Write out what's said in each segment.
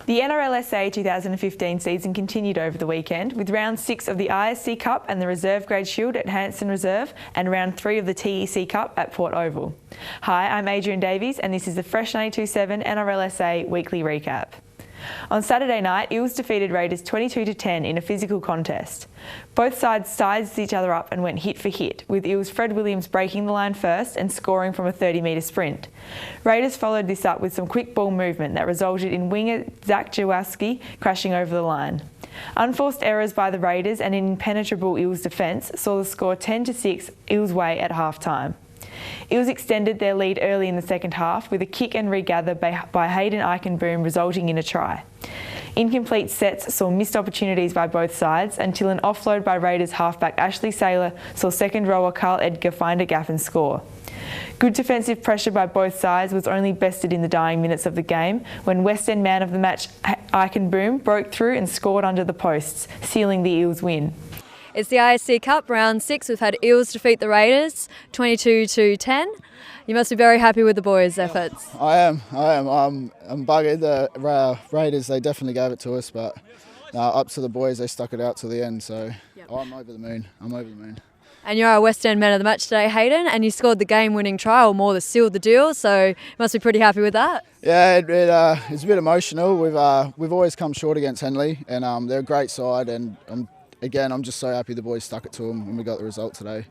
The NRL 2015 season continued over the weekend with round 6 of the ISC Cup and the Reserve Grade Shield at Hanson Reserve and round 3 of the TEC Cup at Port Oval. Hi, I'm Adrian Davies and this is the Fresh 92.7 NRL weekly recap. On Saturday night, Eels defeated Raiders 22-10 in a physical contest. Both sides sized each other up and went hit for hit, with Eels' Fred Williams breaking the line first and scoring from a 30-metre sprint. Raiders followed this up with some quick ball movement that resulted in winger Zach Jaworski crashing over the line. Unforced errors by the Raiders and an impenetrable Eels defence saw the score 10-6 Eels' way at half-time. Eels extended their lead early in the second half with a kick and regather by Hayden Eichenboom resulting in a try. Incomplete sets saw missed opportunities by both sides until an offload by Raiders halfback Ashley Saylor saw second rower Carl Edgar find a gap and score. Good defensive pressure by both sides was only bested in the dying minutes of the game when West End man of the match Eichenboom broke through and scored under the posts, sealing the Eels' win. It's the ISC Cup, round 6. We've had Eels defeat the Raiders 22-10. You must be very happy with the boys' efforts. I am. I'm buggered. The Raiders, they definitely gave it to us, but up to the boys, they stuck it out to the end. So I'm over the moon. And you're our West End man of the match today, Hayden, and you scored the game-winning try, or more, that sealed the deal. So you must be pretty happy with that. Yeah, it's a bit emotional. We've always come short against Henley, and they're a great side, and I'm just so happy the boys stuck it to them when we got the result today.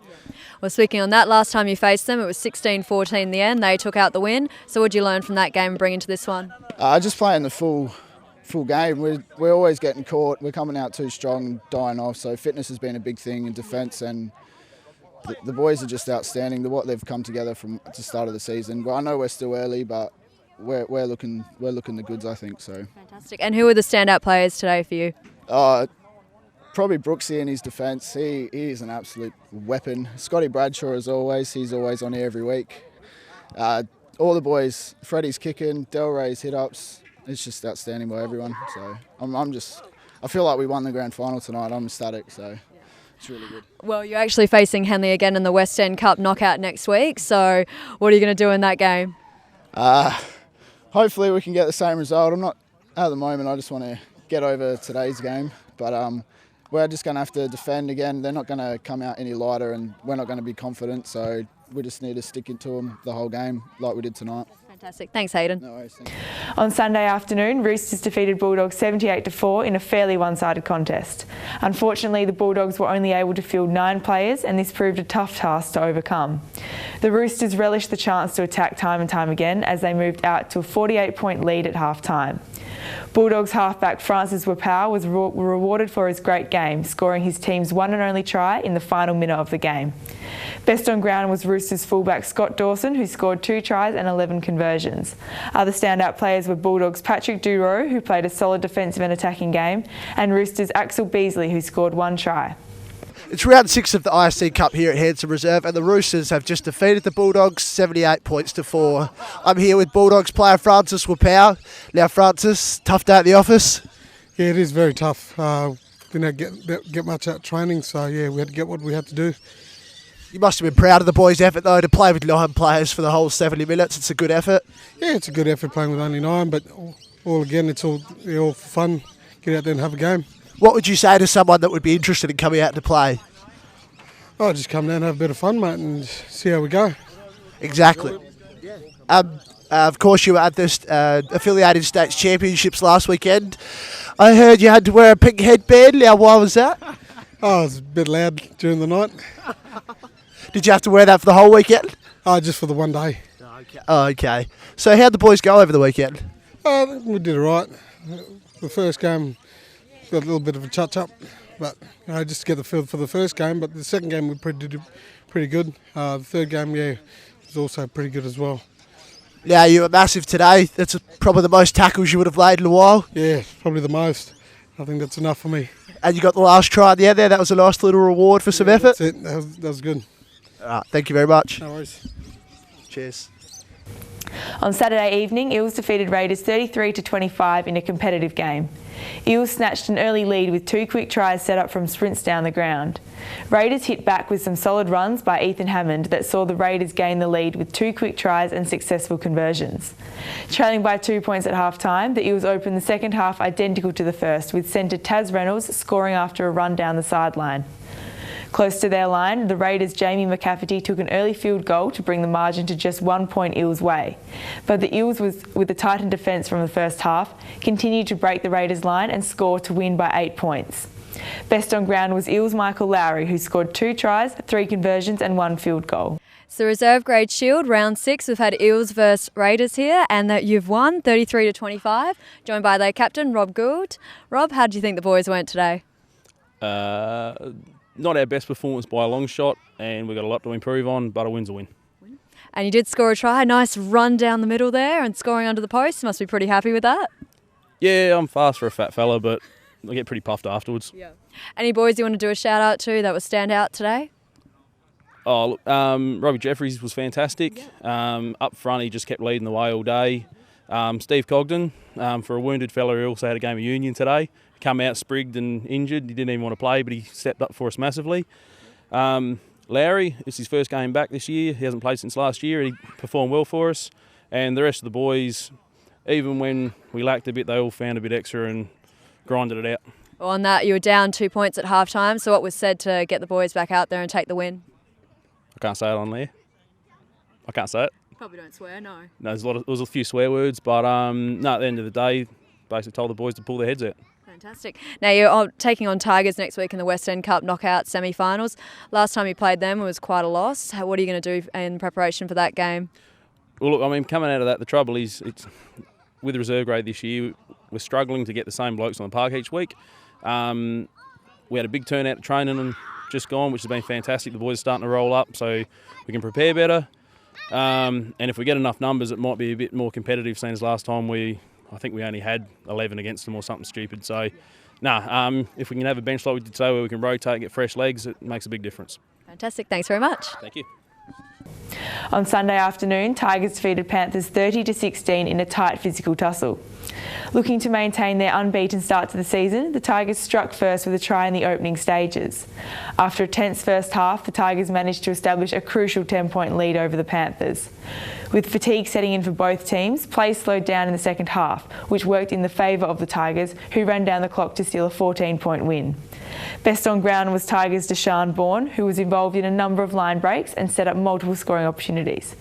Well, speaking on that, last time you faced them, it was 16-14 in the end. They took out the win. So what did you learn from that game and bring into this one? Just playing the full game. We're always getting caught. We're coming out too strong, dying off. So fitness has been a big thing in defence, and the boys are just outstanding. What they've come together from the start of the season. Well, I know we're still early, but we're looking the goods, I think. So fantastic. And who were the standout players today for you? Probably Brooksy in his defence. He is an absolute weapon. Scotty Bradshaw, as always, he's always on here every week. All the boys, Freddie's kicking, Delray's hit-ups. It's just outstanding by everyone. So I feel like we won the grand final tonight. I'm ecstatic, so it's really good. Well, you're actually facing Henley again in the West End Cup knockout next week. So what are you going to do in that game? Hopefully we can get the same result. I'm not, at the moment, I just want to get over today's game. But we're just going to have to defend again. They're not going to come out any lighter and we're not going to be confident. So we just need to stick into them the whole game like we did tonight. Fantastic. Thanks, Hayden. No worries. On Sunday afternoon, Roosters defeated Bulldogs 78-4 in a fairly one-sided contest. Unfortunately, the Bulldogs were only able to field 9 players and this proved a tough task to overcome. The Roosters relished the chance to attack time and time again as they moved out to a 48-point lead at half-time. Bulldogs halfback Francis Wapau was rewarded for his great game, scoring his team's one and only try in the final minute of the game. Best on ground was Roosters fullback Scott Dawson, who scored 2 tries and 11 conversions. Other standout players were Bulldogs Patrick Duro, who played a solid defensive and attacking game, and Roosters Axel Beasley, who scored 1 try. It's round 6 of the ISC Cup here at Hanson Reserve, and the Roosters have just defeated the Bulldogs 78-4. I'm here with Bulldogs player Francis Wapau. Now, Francis, tough day at the office? Yeah, it is very tough. Didn't get much out training, so yeah, we had to get what we had to do. You must have been proud of the boys' effort, though, to play with 9 players for the whole 70 minutes. It's a good effort. Yeah, it's a good effort playing with only 9, but it's all for fun. Get out there and have a game. What would you say to someone that would be interested in coming out to play? Oh, just come down and have a bit of fun, mate, and see how we go. Exactly. Of course, you were at this affiliated states championships last weekend. I heard you had to wear a pink headband. Now, why was that? Oh, it was a bit loud during the night. Did you have to wear that for the whole weekend? Oh, just for the one day. Okay. So how'd the boys go over the weekend? We did all right. The first game got a little bit of a touch-up, but just to get the feel for the first game. But the second game we did pretty good. The third game, was also pretty good as well. Now, you were massive today. That's probably the most tackles you would have laid in a while. Yeah, probably the most. I think that's enough for me. And you got the last try at the end there. That was a nice little reward for some effort. That's it. That was good. All right, thank you very much. No worries. Cheers. On Saturday evening, Eels defeated Raiders 33-25 in a competitive game. Eels snatched an early lead with 2 quick tries set up from sprints down the ground. Raiders hit back with some solid runs by Ethan Hammond that saw the Raiders gain the lead with 2 quick tries and successful conversions. Trailing by 2 points at half-time, the Eels opened the second half identical to the first, with centre Taz Reynolds scoring after a run down the sideline. Close to their line, the Raiders' Jamie McCafferty took an early field goal to bring the margin to just 1 point Eels' way. But the Eels, with a tightened defence from the first half, continued to break the Raiders' line and score to win by 8 points. Best on ground was Eels' Michael Lowry, who scored 2 tries, 3 conversions and 1 field goal. It's the reserve grade Shield, round 6. We've had Eels versus Raiders here, and that you've won 33-25, joined by their captain, Rob Gould. Rob, how do you think the boys went today? Not our best performance by a long shot, and we've got a lot to improve on, but a win's a win. And you did score a try, nice run down the middle there and scoring under the post. Must be pretty happy with that. Yeah, I'm fast for a fat fella, but I get pretty puffed afterwards. Yeah. Any boys you want to do a shout out to that was stand out today? Oh, look, Robbie Jeffries was fantastic. Up front, he just kept leading the way all day. Steve Cogden, for a wounded fella who also had a game of union today, come out sprigged and injured. He didn't even want to play, but he stepped up for us massively. Lowry, it's his first game back this year. He hasn't played since last year, and he performed well for us. And the rest of the boys, even when we lacked a bit, they all found a bit extra and grinded it out. Well, on that, you were down 2 points at half time. So what was said to get the boys back out there and take the win? I can't say it on there. I can't say it. Probably don't swear, no. No, there was a few swear words, but no, at the end of the day, basically told the boys to pull their heads out. Fantastic. Now you're taking on Tigers next week in the West End Cup knockout semi-finals. Last time you played them, it was quite a loss. What are you going to do in preparation for that game? Well, look, I mean, coming out of that, the trouble is, with the reserve grade this year, we're struggling to get the same blokes on the park each week. We had a big turnout at training and just gone, which has been fantastic. The boys are starting to roll up, so we can prepare better. And if we get enough numbers, it might be a bit more competitive, seeing as last time I think we only had 11 against them or something stupid. So, if we can have a bench like we did today where we can rotate, get fresh legs, it makes a big difference. Fantastic. Thanks very much. Thank you. On Sunday afternoon, Tigers defeated Panthers 30-16 in a tight physical tussle. Looking to maintain their unbeaten start to the season, the Tigers struck first with a try in the opening stages. After a tense first half, the Tigers managed to establish a crucial 10-point lead over the Panthers. With fatigue setting in for both teams, play slowed down in the second half, which worked in the favour of the Tigers, who ran down the clock to steal a 14-point win. Best on ground was Tigers' Deshaun Bourne, who was involved in a number of line breaks and set up multiple scoring opportunities.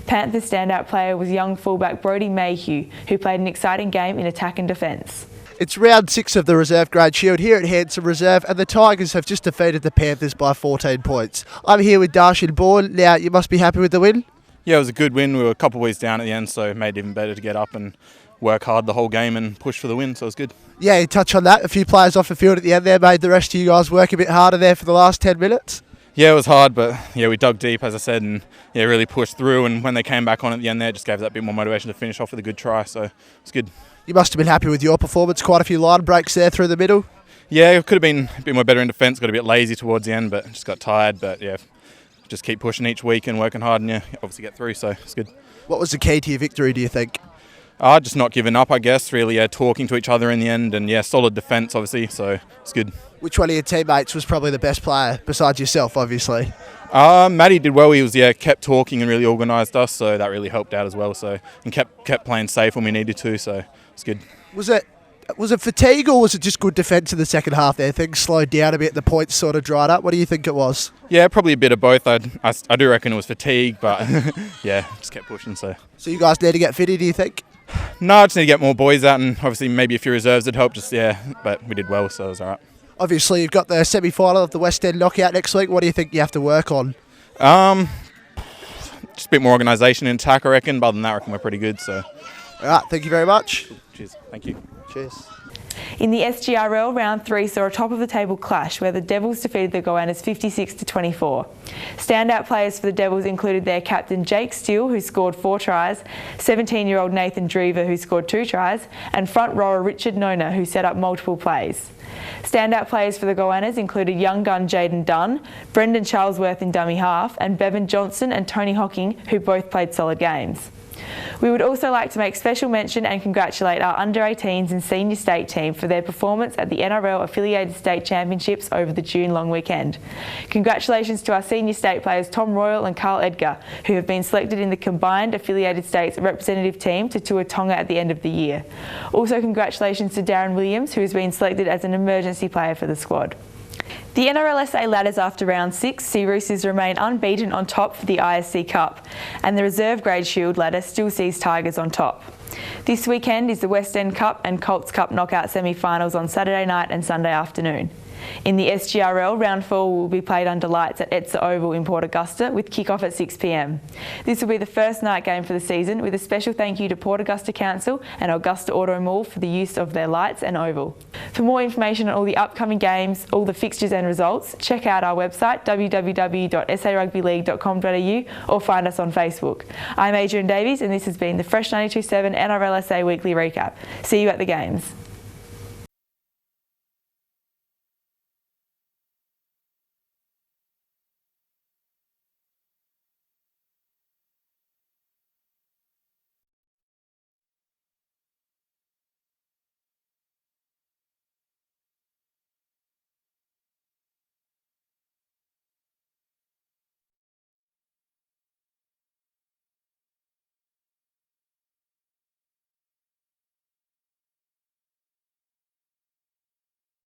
Panthers' standout player was young fullback Brodie Mayhew, who played an exciting game in attack and defence. It's round 6 of the reserve grade Shield here at Hanson Reserve, and the Tigers have just defeated the Panthers by 14 points. I'm here with Deshaun Bourne. Now, you must be happy with the win? Yeah, it was a good win. We were a couple of weeks down at the end, so it made it even better to get up and work hard the whole game and push for the win, so it was good. Yeah, you touch on that. A few players off the field at the end there made the rest of you guys work a bit harder there for the last 10 minutes. Yeah, it was hard, but yeah, we dug deep, as I said, and yeah, really pushed through. And when they came back on at the end there, it just gave that bit more motivation to finish off with a good try, so it's good. You must have been happy with your performance. Quite a few line breaks there through the middle. Yeah, it could have been a bit more better in defence. Got a bit lazy towards the end, but just got tired. But yeah, just keep pushing each week and working hard, and yeah, obviously get through, so it's good. What was the key to your victory, do you think? Just not giving up, I guess. Really, talking to each other in the end, and yeah, solid defence, obviously. So it's good. Which one of your teammates was probably the best player besides yourself, obviously? Matty did well. He was kept talking and really organised us, so that really helped out as well. So and kept playing safe when we needed to, so it's good. Was it fatigue or was it just good defence in the second half there? Things slowed down a bit, the points sort of dried up. What do you think it was? Yeah, probably a bit of both. I do reckon it was fatigue, but yeah, just kept pushing. So you guys need to get fitted, do you think? No, I just need to get more boys out, and obviously maybe a few reserves would help. But we did well, so it was all right. Obviously, you've got the semi-final of the West End knockout next week. What do you think you have to work on? Just a bit more organisation in attack, I reckon. But other than that, I reckon we're pretty good. So, all right, thank you very much. Cheers. Thank you. Cheers. In the SGRL, round 3 saw a top-of-the-table clash where the Devils defeated the Goannas 56-24. Standout players for the Devils included their captain Jake Steele, who scored 4 tries, 17-year-old Nathan Drever, who scored 2 tries, and front rower Richard Nona, who set up multiple plays. Standout players for the Goannas included young gun Jaden Dunn, Brendan Charlesworth in dummy half, and Bevan Johnson and Tony Hocking, who both played solid games. We would also like to make special mention and congratulate our under-18s and senior state team for their performance at the NRL Affiliated State Championships over the June long weekend. Congratulations to our senior state players Tom Royal and Carl Edgar, who have been selected in the combined Affiliated States representative team to tour Tonga at the end of the year. Also congratulations to Darren Williams, who has been selected as an emergency player for the squad. The NRLSA ladders after round 6 see Roosters remain unbeaten on top for the ISC Cup, and the reserve grade Shield ladder still sees Tigers on top. This weekend is the West End Cup and Colts Cup knockout semi-finals on Saturday night and Sunday afternoon. In the SGRL, round 4 will be played under lights at Etsa Oval in Port Augusta with kick-off at 6 p.m. This will be the first night game for the season, with a special thank you to Port Augusta Council and Augusta Auto Mall for the use of their lights and oval. For more information on all the upcoming games, all the fixtures and results, check out our website www.sarugbyleague.com.au or find us on Facebook. I'm Adrian Davies and this has been the Fresh 92.7 NRLSA Weekly Recap. See you at the games.